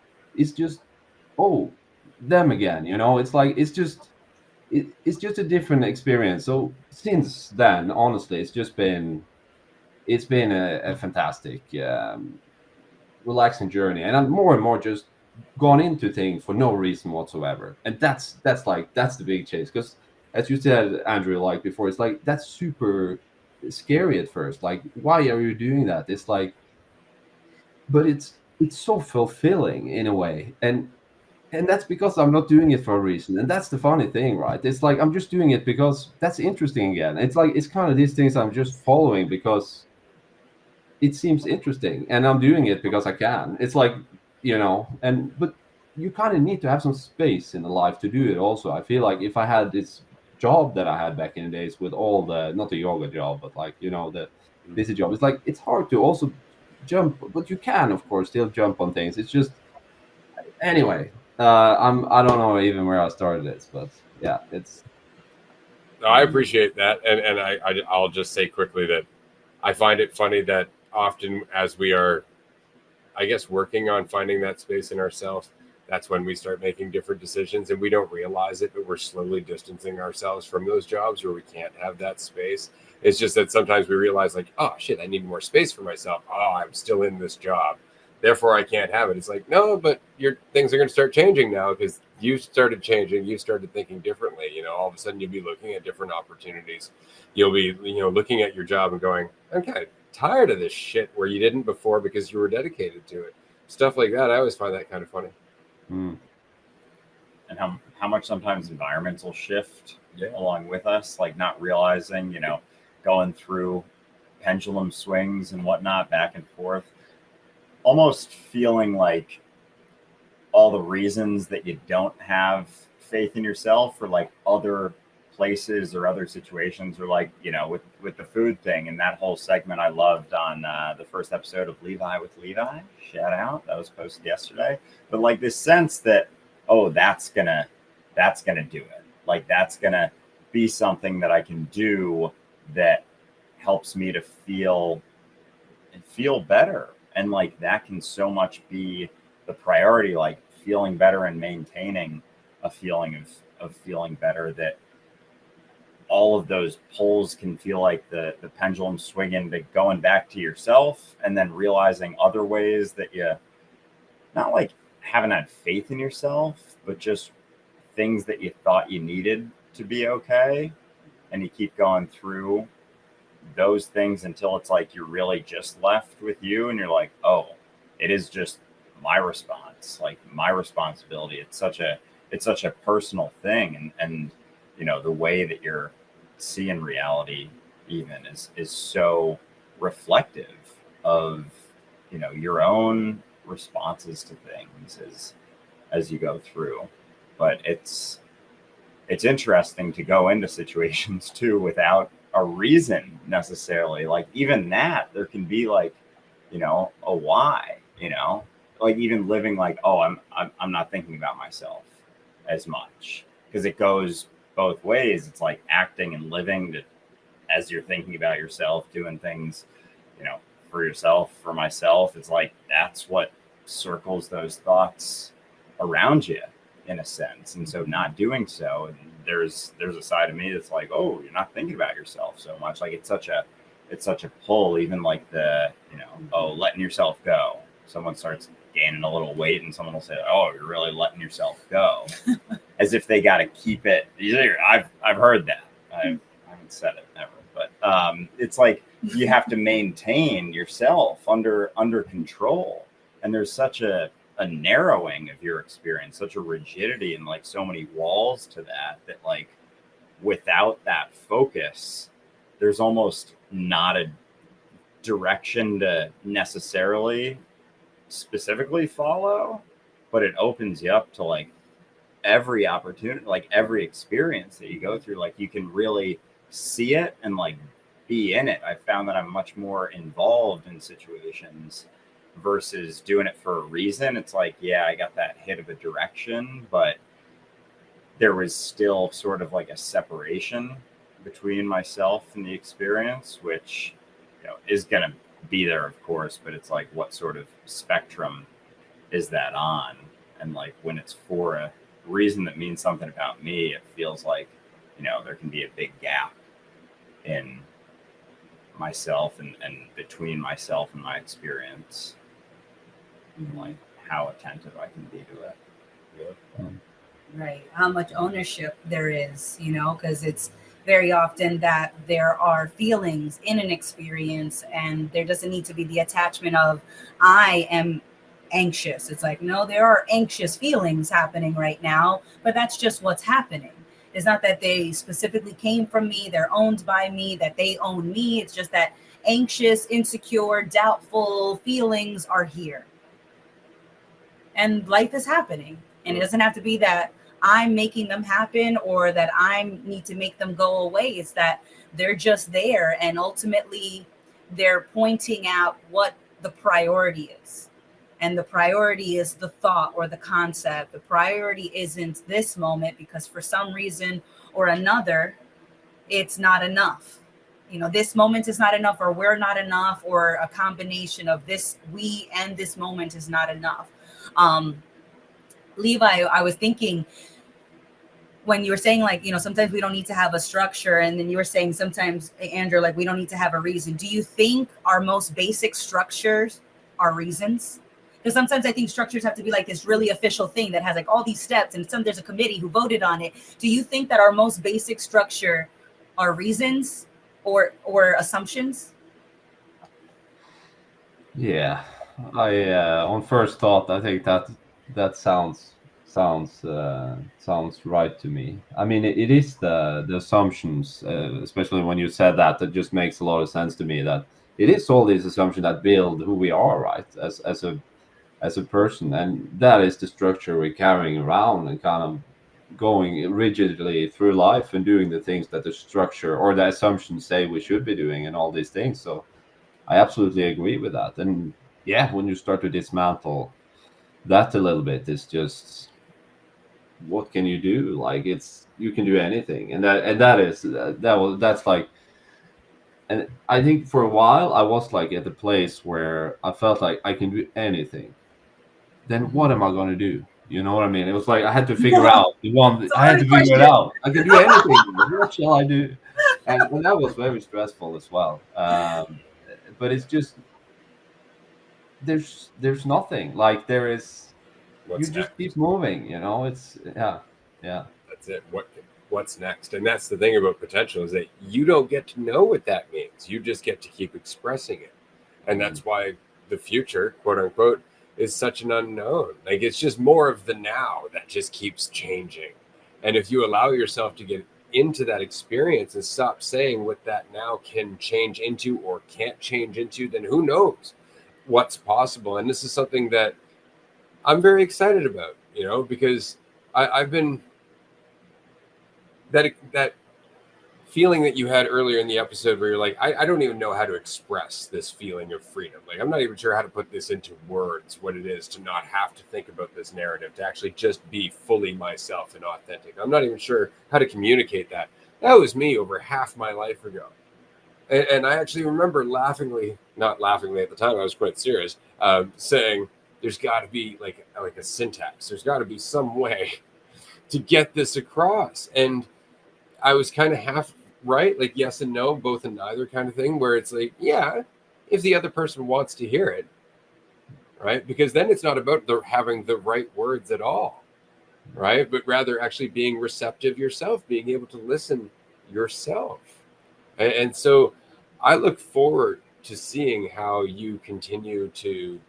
oh, them again, you know. It's like it's just a different experience. So since then, honestly, it's been a fantastic relaxing journey, and I'm more and more just gone into things for no reason whatsoever. And that's the big change, because as you said, Andrew, like before, it's like that's super scary at first. Like, why are you doing that? It's like, but it's so fulfilling in a way. And that's because I'm not doing it for a reason. And that's the funny thing, right? It's like I'm just doing it because that's interesting again. It's like it's kind of these things I'm just following because it seems interesting, and I'm doing it because I can. It's like, and but you kind of need to have some space in the life to do it also. I feel like if I had this job that I had back in the days with all the, not the yoga job, but like, the busy job, it's like it's hard to also jump, but you can of course still jump on things. It's just, anyway, I don't know even where I started this, but yeah, it's No, I appreciate that, and I'll just say quickly that I find it funny that often as we are, I guess, working on finding that space in ourselves, that's when we start making different decisions, and we don't realize it, but we're slowly distancing ourselves from those jobs where we can't have that space. It's just that sometimes we realize, like, oh shit, I need more space for myself. Oh, I'm still in this job, therefore I can't have it. It's like, no, but your things are going to start changing now because you started changing. You started thinking differently. All of a sudden you'll be looking at different opportunities. You'll be, looking at your job and going, I'm kind of tired of this shit, where you didn't before because you were dedicated to it. Stuff like that. I always find that kind of funny. And how much sometimes environments will shift along with us, like not realizing, going through pendulum swings and whatnot, back and forth, almost feeling like all the reasons that you don't have faith in yourself, or like other places or other situations, or like, with the food thing and that whole segment I loved on the first episode of Levi with Levi, shout out, that was posted yesterday. But like this sense that, oh, that's gonna do it, like that's gonna be something that I can do that helps me to feel better. And like that can so much be the priority, like feeling better and maintaining a feeling of feeling better, that all of those pulls can feel like the pendulum swinging to going back to yourself, and then realizing other ways that you not like haven't had faith in yourself, but just things that you thought you needed to be okay. And you keep going through those things until it's like you're really just left with you, and you're like, oh, it is just my response, like my responsibility. It's such a personal thing. And the way that you're seeing reality even is so reflective of your own responses to things as you go through. But it's interesting to go into situations too without a reason necessarily. Like even that, there can be like, a why, like even living like, oh, I'm not thinking about myself as much, because it goes both ways. It's like acting and living to, as you're thinking about yourself, doing things, for yourself, for myself. It's like that's what circles those thoughts around you in a sense. And so not doing so, and there's a side of me that's like, oh, you're not thinking about yourself so much. Like it's such a pull, even like the, oh, letting yourself go. Someone starts gaining a little weight and someone will say, oh, you're really letting yourself go. As if they got to keep it. I've heard that. I haven't said it ever, but it's like you have to maintain yourself under control. And there's such a narrowing of your experience, such a rigidity, and like so many walls to that like without that focus, there's almost not a direction to necessarily specifically follow, but it opens you up to like every opportunity, like every experience that you go through, like you can really see it and like be in it. I found that I'm much more involved in situations versus doing it for a reason. It's like, yeah, I got that hit of a direction, but there was still sort of like a separation between myself and the experience, which, you know, is going to be there, of course, but it's like, what sort of spectrum is that on? And like when it's for a reason that means something about me, it feels like, you know, there can be a big gap in myself and between myself and my experience, and like how attentive I can be to it. Yeah. Right. How much ownership there is, you know, because it's very often that there are feelings in an experience and there doesn't need to be the attachment of I am anxious. It's like, no, there are anxious feelings happening right now, but that's just what's happening. It's not that they specifically came from me, they're owned by me, that they own me. It's just that anxious, insecure, doubtful feelings are here. And life is happening. And it doesn't have to be that I'm making them happen or that I need to make them go away. It's that they're just there. And ultimately, they're pointing out what the priority is. And the priority is the thought or the concept. The priority isn't this moment because for some reason or another, it's not enough. You know, this moment is not enough, or we're not enough, or a combination of this, we and this moment is not enough. Levi, I was thinking when you were saying, like, you know, sometimes we don't need to have a structure. And then you were saying sometimes, Andrew, like, we don't need to have a reason. Do you think our most basic structures are reasons? Because sometimes I think structures have to be like this really official thing that has like all these steps and there's a committee who voted on it. Do you think that our most basic structure are reasons or assumptions? Yeah, I on first thought, I think that sounds right to me. I mean, it is the assumptions, especially when you said that. That just makes a lot of sense to me. That it is all these assumptions that build who we are, right? As a person, and that is the structure we're carrying around and kind of going rigidly through life and doing the things that the structure or the assumptions say we should be doing and all these things. So I absolutely agree with that. And yeah, when you start to dismantle that a little bit, it's just what can you do? Like it's you can do anything, and that's like, and I think for a while I was like at the place where I felt like I can do anything. Then what am I going to do? You know what I mean? It was like I had to figure out the one. It's a I had hard to figure it question. out. I can do anything. What shall I do? And that was very stressful as well. But it's just there's nothing like there is. You What's just next? keep moving. You know, it's yeah. That's it. What's next? And that's the thing about potential is that you don't get to know what that means. You just get to keep expressing it. And that's why the future, quote unquote, is such an unknown. Like it's just more of the now that just keeps changing. And if you allow yourself to get into that experience and stop saying what that now can change into or can't change into, then who knows what's possible. And this is something that I'm very excited about, you know, because I've been that feeling that you had earlier in the episode where you're like, I don't even know how to express this feeling of freedom. Like, I'm not even sure how to put this into words, what it is to not have to think about this narrative, to actually just be fully myself and authentic. I'm not even sure how to communicate that. That was me over half my life ago. And I actually remember not laughingly at the time, I was quite serious, saying, there's got to be like a syntax. There's got to be some way to get this across. And I was kind of half right, like yes and no, both and neither kind of thing, where it's like, yeah, if the other person wants to hear it, right? Because then it's not about having the right words at all, right? But rather actually being receptive yourself, being able to listen yourself. And so I look forward to seeing how you continue to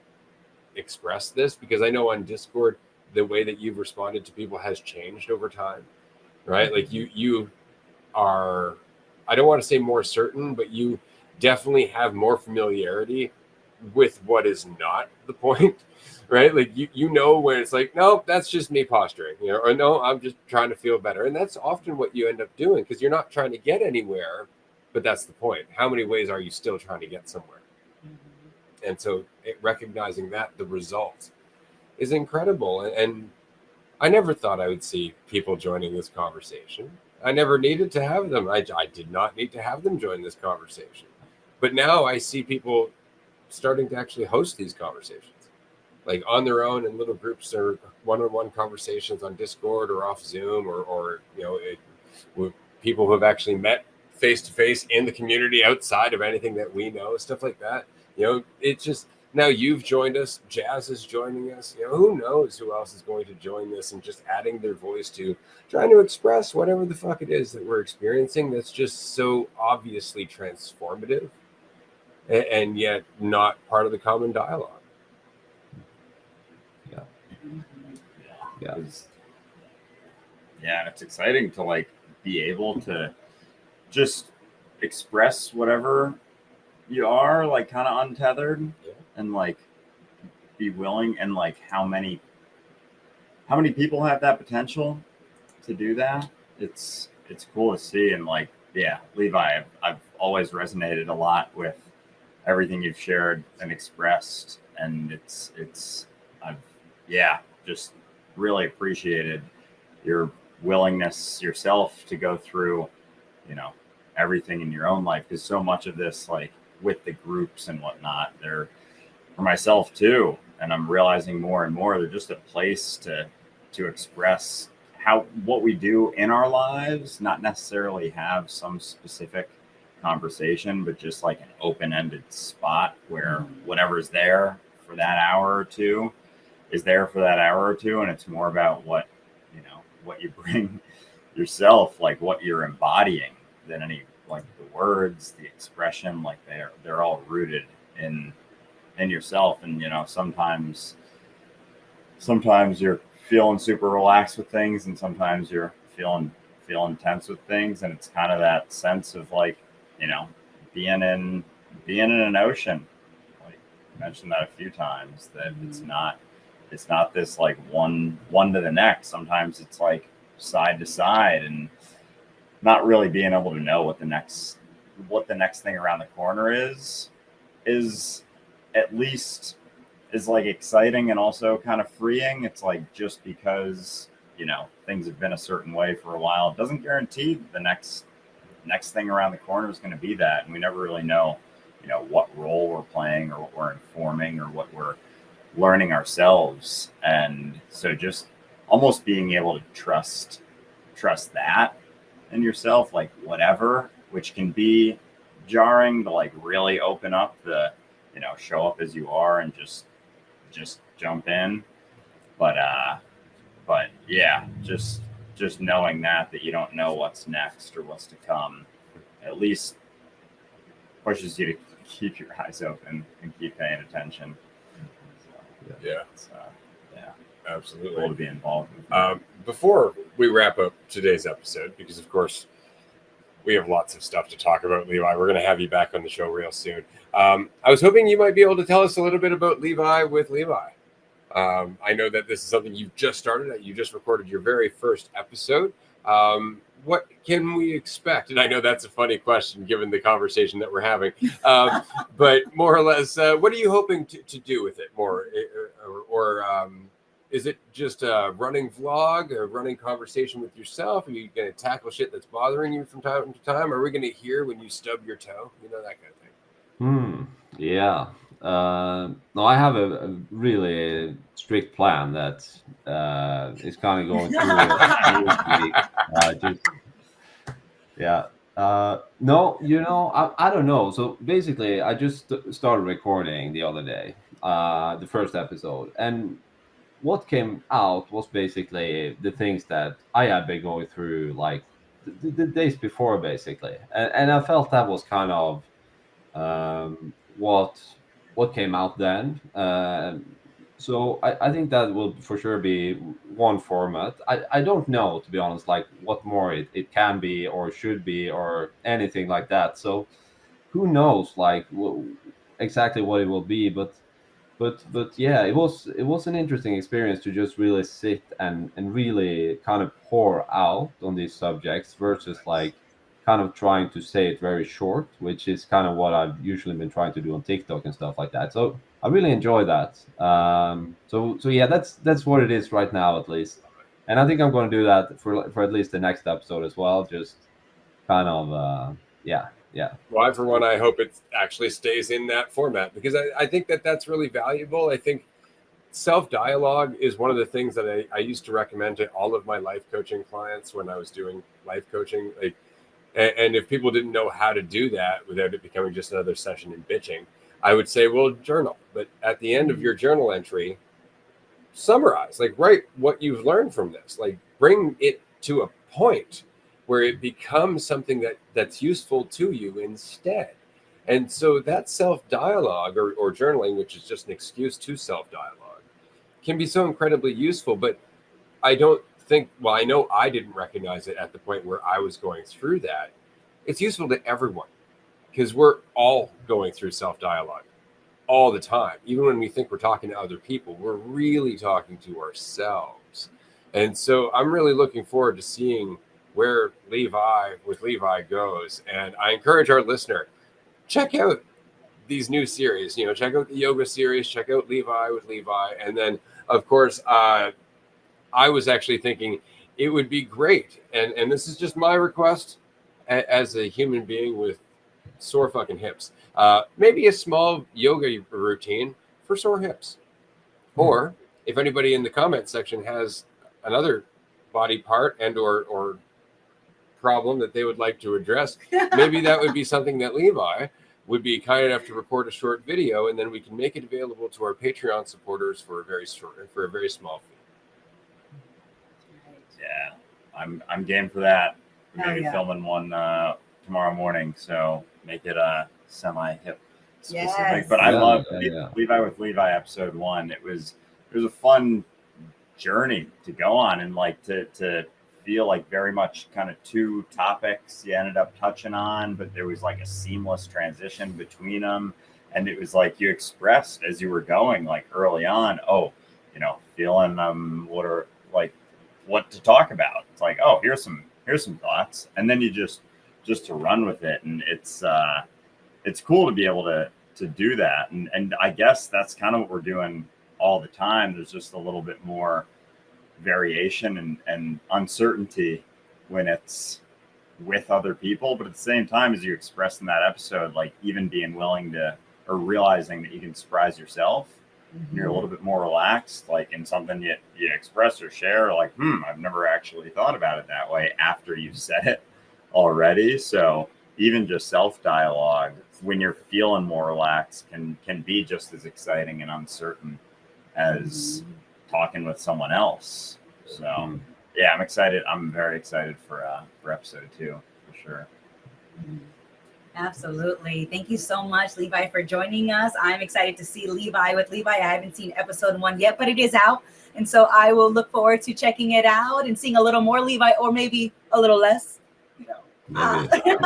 express this, because I know on Discord, the way that you've responded to people has changed over time, right? Like you are, I don't want to say more certain, but you definitely have more familiarity with what is not the point, right? Like you know when it's like, no, that's just me posturing, or no, I'm just trying to feel better. And that's often what you end up doing, because you're not trying to get anywhere, but that's the point. How many ways are you still trying to get somewhere? Mm-hmm. And so recognizing that the result is incredible. And I never thought I would see people joining this conversation. I never needed to have them. I did not need to have them join this conversation. But now I see people starting to actually host these conversations, like on their own in little groups or one-on-one conversations on Discord or off Zoom, or with people who have actually met face-to-face in the community outside of anything that we know, stuff like that. It's just, now you've joined us, Jazz is joining us, who knows who else is going to join this, and just adding their voice to trying to express whatever the fuck it is that we're experiencing that's just so obviously transformative and yet not part of the common dialogue. Yeah, and it's exciting to like be able to just express whatever you are, like kind of untethered, and like be willing, and like how many people have that potential to do that. It's cool to see. And like, Levi, I've always resonated a lot with everything you've shared and expressed, and I've just really appreciated your willingness yourself to go through everything in your own life, because so much of this, like with the groups and whatnot, they're for myself too, and I'm realizing more and more they're just a place to express what we do in our lives, not necessarily have some specific conversation, but just like an open-ended spot where whatever's there for that hour or two is there for that hour or two, and it's more about what you bring yourself, like what you're embodying, than any like the words, the expression. Like they're all rooted in yourself. And sometimes you're feeling super relaxed with things, and sometimes you're feeling tense with things, and it's kind of that sense of like being in an ocean. Like I mentioned that a few times, that it's not this like one to the next. Sometimes it's like side to side, and not really being able to know what the next thing around the corner is at least is like exciting, and also kind of freeing. It's like, just because things have been a certain way for a while, it doesn't guarantee the next thing around the corner is going to be that. And we never really know what role we're playing, or what we're informing, or what we're learning ourselves. And so just almost being able to trust that in yourself, like whatever, which can be jarring to like really open up the show up as you are and just jump in. But just knowing that you don't know what's next or what's to come, at least pushes you to keep your eyes open and keep paying attention. Absolutely. Cool to be involved with. Before we wrap up today's episode, because of course we have lots of stuff to talk about, Levi, we're going to have you back on the show real soon. I was hoping you might be able to tell us a little bit about Levi with Levi. I know that this is something you've just started. You just recorded your very first episode. What can we expect? And I know that's a funny question given the conversation that we're having. But more or less, what are you hoping to do with it more? Or is it just a running vlog, a running conversation with yourself? Are you going to tackle shit that's bothering you from time to time? Are we going to hear when you stub your toe? That kind of thing. Yeah. No, I have a really strict plan that is kind of going through this week. No, I don't know. So basically, I just started recording the other day, the first episode, and what came out was basically the things that I had been going through, like the days before, basically, and I felt that was kind of what came out then. So I think that will for sure be one format. I don't know, to be honest, like what more it can be or should be or anything like that. So who knows, like exactly what it will be, but yeah, it was an interesting experience to just really sit and really kind of pour out on these subjects versus like kind of trying to say it very short, which is kind of what I've usually been trying to do on TikTok and stuff like that. So I really enjoy that. So yeah, that's what it is right now, at least. And I think I'm going to do that for at least the next episode as well. Just kind of yeah. Well, for one, I hope it actually stays in that format because I think that that's really valuable. I think self-dialogue is one of the things that I used to recommend to all of my life coaching clients when I was doing life coaching. Like, and if people didn't know how to do that without it becoming just another session in bitching, I would say, well, journal. But at the end of your journal entry, summarize, like write what you've learned from this, like bring it to a point where it becomes something that's useful to you instead. And so that self-dialogue or journaling, which is just an excuse to self-dialogue, can be so incredibly useful. But I don't think, well, I know I didn't recognize it at the point where I was going through that. It's useful to everyone because we're all going through self-dialogue all the time. Even when we think we're talking to other people, we're really talking to ourselves. And so I'm really looking forward to seeing where Levi goes. And I encourage our listener, check out these new series, check out the yoga series, check out Levi with Levi. And then of course, I was actually thinking it would be great. And this is just my request as a human being with sore fucking hips. Maybe a small yoga routine for sore hips. Or if anybody in the comment section has another body part and or problem that they would like to address, maybe that would be something that Levi would be kind enough to record a short video, and then we can make it available to our Patreon supporters for a very small fee. Yeah, I'm game for that. We're gonna be yeah. filming one tomorrow morning, so make it a semi-hip specific. Yes. But I love yeah. Levi with Levi episode 1. It was a fun journey to go on, and like to feel like very much kind of two topics you ended up touching on, but there was like a seamless transition between them. And it was like you expressed as you were going, like early on, feeling what to talk about. It's like, oh, here's some thoughts, and then you just to run with it. And it's cool to be able to do that. And I guess that's kind of what we're doing all the time. There's just a little bit more variation and uncertainty when it's with other people, but at the same time, as you expressed in that episode, like even being willing to, or realizing that you can surprise yourself, and you're a little bit more relaxed, like in something you express or share, like, I've never actually thought about it that way after you've said it already. So even just self-dialogue, when you're feeling more relaxed, can be just as exciting and uncertain as talking with someone else. So yeah, I'm excited. I'm very excited for episode 2 for sure. Absolutely. Thank you so much, Levi, for joining us. I'm excited to see Levi with Levi. I haven't seen episode 1 yet, but it is out. And so I will look forward to checking it out and seeing a little more Levi, or maybe a little less. Maybe.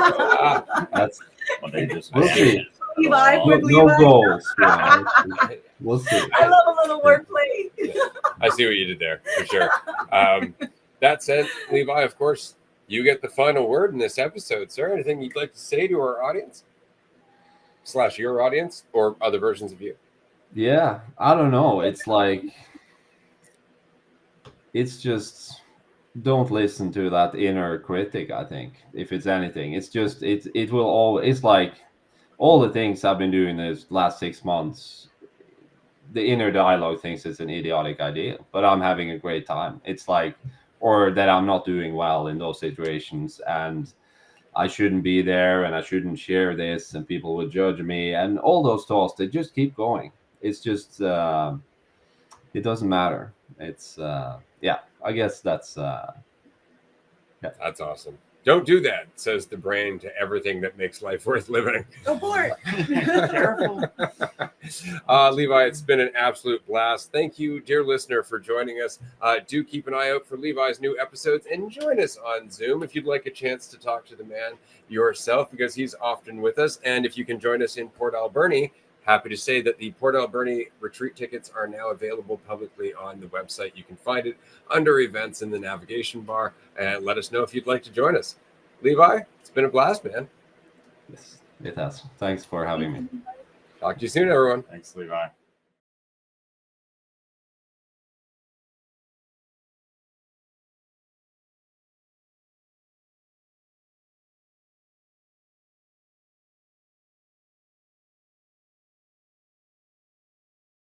That's We'll see. Levi with No Levi. goals. Yeah. We'll see. I love a little wordplay. I see what you did there for sure. That said, Levi, of course, you get the final word in this episode, sir. Anything you'd like to say to our audience / your audience or other versions of you? Yeah, I don't know. It's like, it's just, don't listen to that inner critic. I think if it's anything, it's just it will all. It's like all the things I've been doing this last 6 months. The inner dialogue thinks it's an idiotic idea, but I'm having a great time. It's like, or that I'm not doing well in those situations, and I shouldn't be there, and I shouldn't share this, and people will judge me, and all those thoughts. They just keep going. It's just it doesn't matter. It's yeah. I guess that's That's awesome. Don't do that, says the brain to everything that makes life worth living. Go for it. Careful. Levi, it's been an absolute blast. Thank you, dear listener, for joining us. Do keep an eye out for Levi's new episodes and join us on Zoom if you'd like a chance to talk to the man yourself, because he's often with us. And if you can join us in Port Alberni, happy to say that the Port Alberni retreat tickets are now available publicly on the website. You can find it under events in the navigation bar, and let us know if you'd like to join us. Levi, it's been a blast, man. Yes, it has. Thanks for having me. Talk to you soon, everyone. Thanks, Levi.